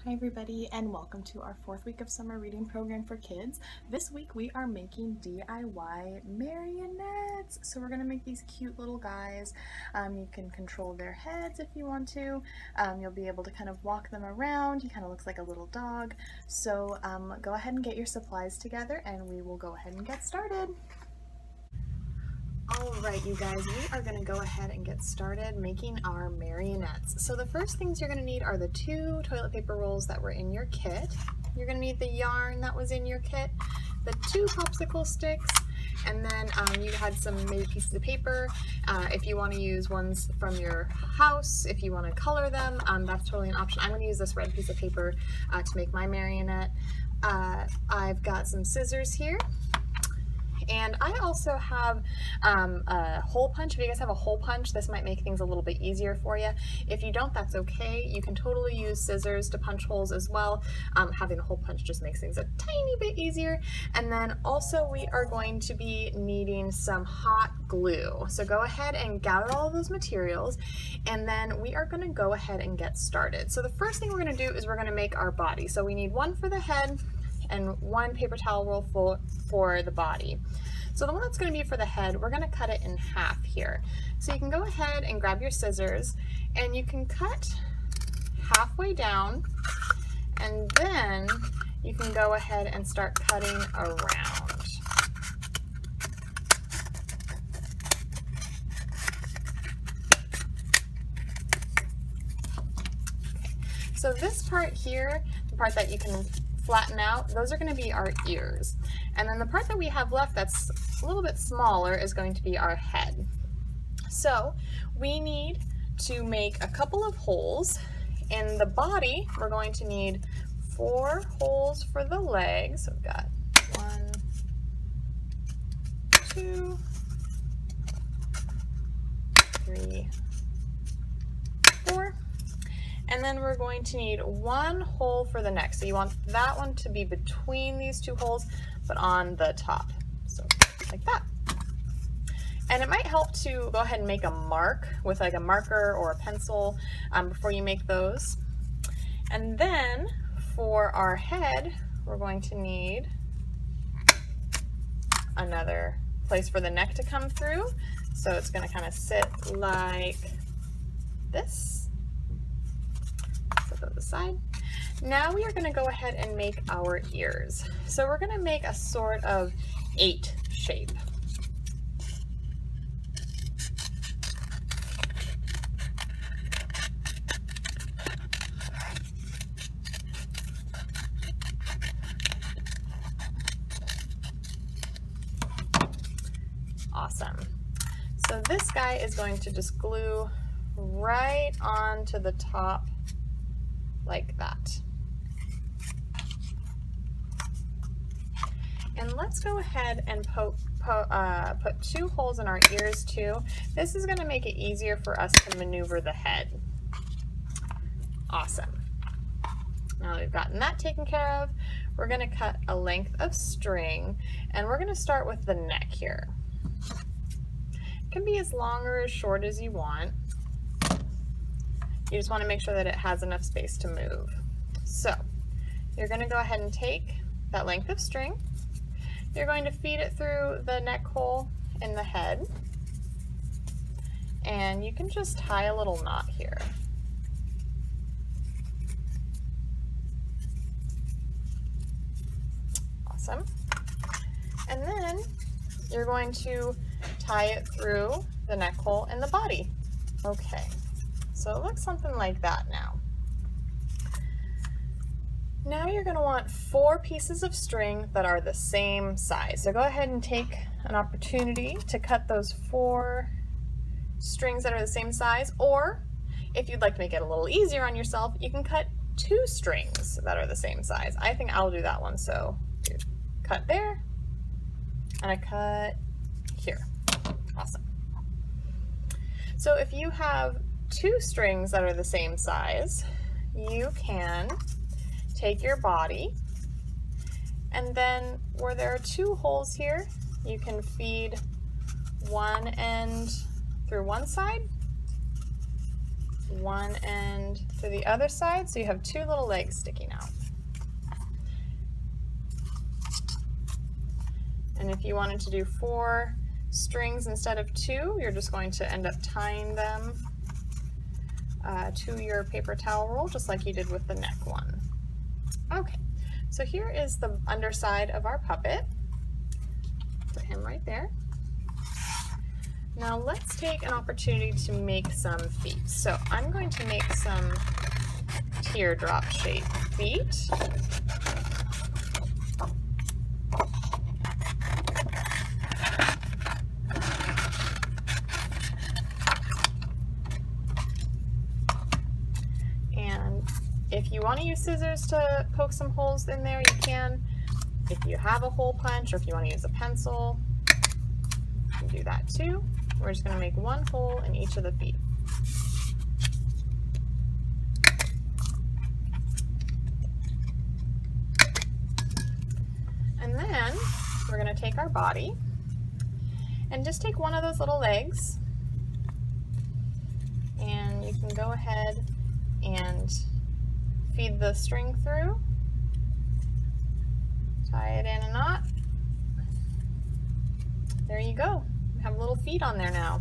Hi everybody, and welcome to our 4th week of summer reading program for kids. This week we are making DIY marionettes. So we're going to make these cute little guys. You can control their heads if you want to. You'll be able to kind of walk them around. He kind of looks like a little dog. So go ahead and get your supplies together and we will go ahead and get started. Alright you guys, we are going to go ahead and get started making our marionettes. So the first things you're going to need are the 2 toilet paper rolls that were in your kit. You're going to need the yarn that was in your kit, the 2 popsicle sticks, and then you had some maybe pieces of paper. If you want to use ones from your house, if you want to color them, that's totally an option. I'm going to use this red piece of paper to make my marionette. I've got some scissors here. And I also have a hole punch. If you guys have a hole punch, this might make things a little bit easier for you. If you don't, that's okay. You can totally use scissors to punch holes as well. Having a hole punch just makes things a tiny bit easier. And then also we are going to be needing some hot glue. So go ahead and gather all of those materials, and then we are going to go ahead and get started. So the first thing we're going to do is we're going to make our body. So we need one for the head and 1 paper towel roll for the body. So the one that's going to be for the head, we're going to cut it in half here. So you can go ahead and grab your scissors and you can cut halfway down, and then you can go ahead and start cutting around. So this part here, the part that you can flatten out, those are going to be our ears. And then the part that we have left that's a little bit smaller is going to be our head. So we need to make a couple of holes. In the body, we're going to need 4 holes for the legs. So we've got 1, 2, 3, 4. And then we're going to need 1 hole for the neck. So you want that one to be between these 2 holes, but on the top. So like that. And it might help to go ahead and make a mark with like a marker or a pencil before you make those. And then for our head, we're going to need another place for the neck to come through. So it's going to kind of sit like this. Set that aside. Now we are going to go ahead and make our ears. So we're going to make a sort of 8 shape. Awesome. So this guy is going to just glue right onto the top like that. And let's go ahead and put 2 holes in our ears too. This is going to make it easier for us to maneuver the head. Awesome. Now that we've gotten that taken care of, we're going to cut a length of string, and we're going to start with the neck here. It can be as long or as short as you want. You just want to make sure that it has enough space to move. So you're going to go ahead and take that length of string. You're going to feed it through the neck hole in the head, and you can just tie a little knot here. Awesome. And then you're going to tie it through the neck hole in the body. Okay. So it looks something like that now. Now you're going to want 4 pieces of string that are the same size. So go ahead and take an opportunity to cut those 4 strings that are the same size, or if you'd like to make it a little easier on yourself, you can cut 2 strings that are the same size. I think I'll do that one. So cut there, and I cut here. Awesome. So if you have 2 strings that are the same size, you can take your body, and then where there are 2 holes here, you can feed one end through one side one end to the other side, so you have two little legs sticking out. And if you wanted to do 4 strings instead of 2, you're just going to end up tying them to your paper towel roll, just like you did with the neck one. Okay, so here is the underside of our puppet. Put him right there. Now let's take an opportunity to make some feet. So I'm going to make some teardrop shaped feet. And if you want to use scissors to poke some holes in there, you can. If you have a hole punch or if you want to use a pencil, you can do that too. We're just going to make one hole in each of the feet. And then we're going to take our body and just take one of those little legs, and you can go ahead and feed the string through, tie it in a knot. There you go. You have little feet on there now.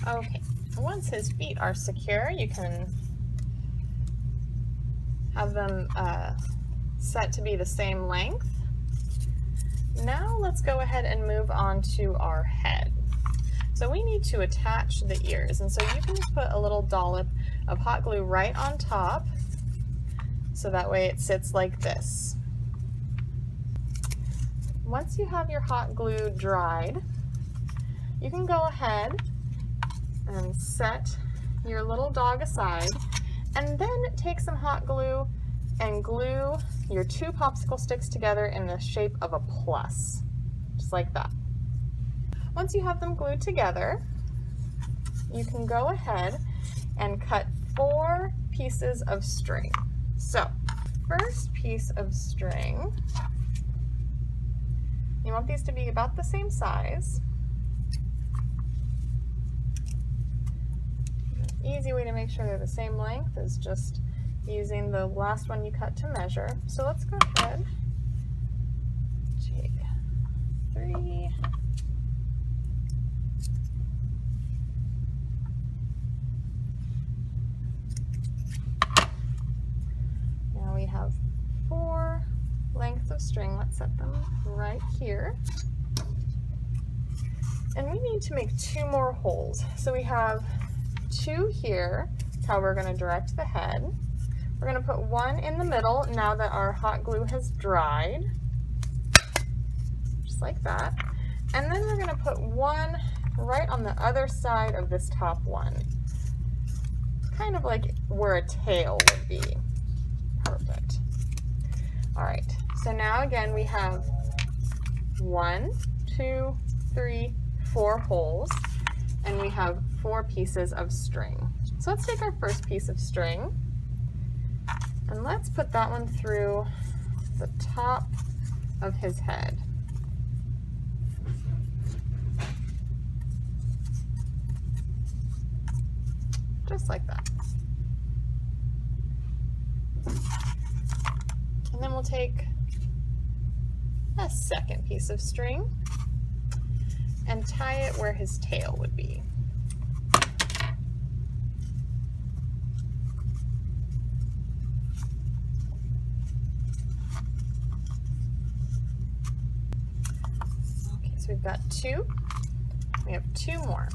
Okay, once his feet are secure, you can have them set to be the same length. Now let's go ahead and move on to our head. So we need to attach the ears, and so you can just put a little dollop of hot glue right on top, so that way it sits like this. Once you have your hot glue dried, you can go ahead and set your little dog aside, and then take some hot glue and glue your 2 popsicle sticks together in the shape of a plus, just like that. Once you have them glued together, you can go ahead and cut 4 pieces of string. So, first piece of string, you want these to be about the same size. An easy way to make sure they're the same length is just using the last one you cut to measure. So let's go ahead, take 3. Now we have 4 lengths of string. Let's set them right here. And we need to make 2 more holes. So we have 2 here. That's how we're going to direct the head. We're going to put 1 in the middle now that our hot glue has dried, just like that. And then we're going to put 1 right on the other side of this top one, kind of like where a tail would be. Perfect. All right, so now again we have 1, 2, 3, 4 holes, and we have 4 pieces of string. So let's take our first piece of string, and let's put that one through the top of his head. Just like that. And then we'll take a second piece of string and tie it where his tail would be. Okay, so we've got 2. We have 2 more.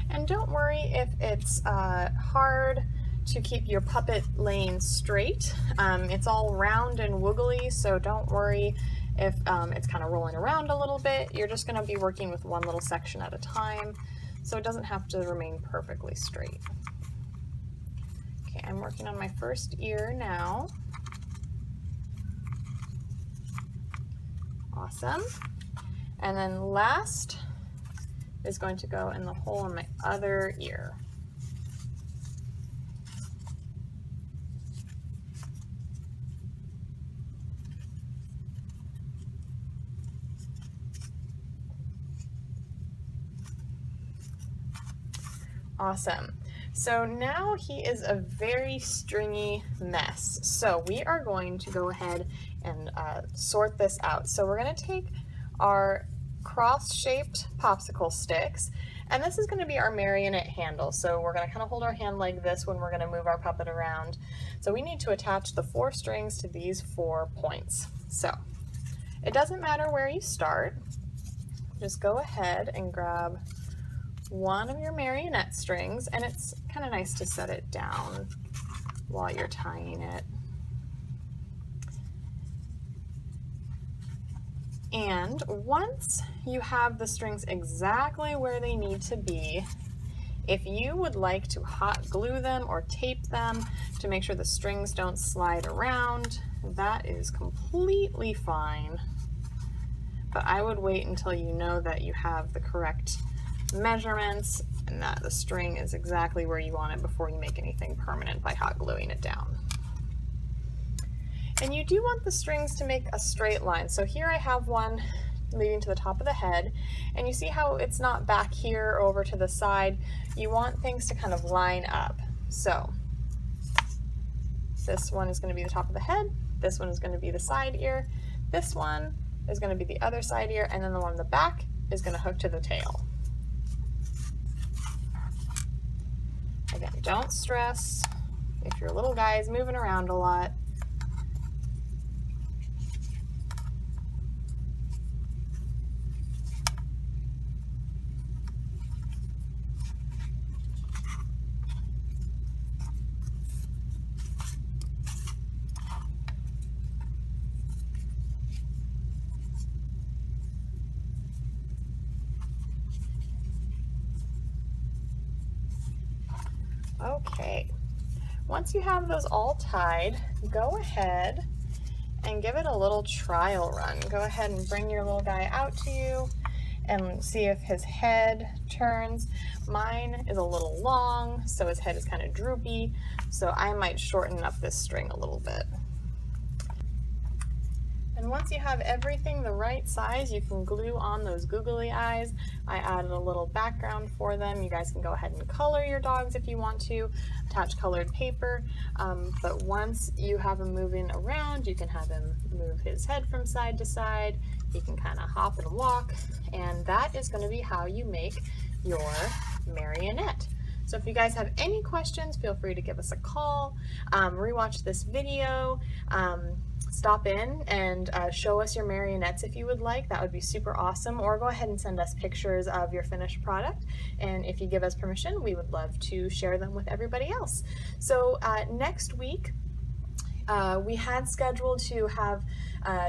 And don't worry if it's hard to keep your puppet laying straight. It's all round and woogly, so don't worry if it's kind of rolling around a little bit. You're just going to be working with one little section at a time, so it doesn't have to remain perfectly straight. Okay, I'm working on my first ear now. Awesome. And then last is going to go in the hole in my other ear. Awesome. So now he is a very stringy mess. So we are going to go ahead and sort this out. So we're going to take our cross-shaped popsicle sticks, and this is going to be our marionette handle. So we're going to kind of hold our hand like this when we're going to move our puppet around. So we need to attach the 4 strings to these 4 points. So it doesn't matter where you start. Just go ahead and grab one of your marionette strings, and it's kind of nice to set it down while you're tying it. And once you have the strings exactly where they need to be, if you would like to hot glue them or tape them to make sure the strings don't slide around, that is completely fine. But I would wait until you know that you have the correct measurements and that the string is exactly where you want it before you make anything permanent by hot gluing it down. And you do want the strings to make a straight line. So here I have one leading to the top of the head, and you see how it's not back here over to the side. You want things to kind of line up. So this one is going to be the top of the head, this one is going to be the side ear, this one is going to be the other side ear, and then the one in the back is going to hook to the tail. Again, don't stress if your little guy is moving around a lot. Okay, once you have those all tied, go ahead and give it a little trial run. Go ahead and bring your little guy out to you and see if his head turns. Mine is a little long, so his head is kind of droopy, so I might shorten up this string a little bit. And once you have everything the right size, you can glue on those googly eyes. I added a little background for them. You guys can go ahead and color your dogs if you want to, attach colored paper. But once you have him moving around, you can have him move his head from side to side. He can kind of hop and walk, and that is going to be how you make your marionette. So if you guys have any questions, feel free to give us a call, rewatch this video, stop in and show us your marionettes if you would like. That would be super awesome. Or go ahead and send us pictures of your finished product. And if you give us permission, we would love to share them with everybody else. So next week, we had scheduled to have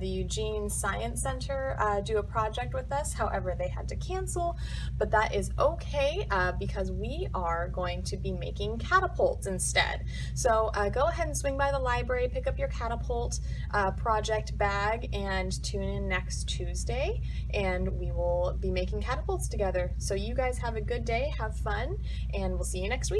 the Eugene Science Center do a project with us. However, they had to cancel, but that is okay because we are going to be making catapults instead. So go ahead and swing by the library, pick up your catapult project bag, and tune in next Tuesday, and we will be making catapults together. So you guys have a good day, have fun, and we'll see you next week.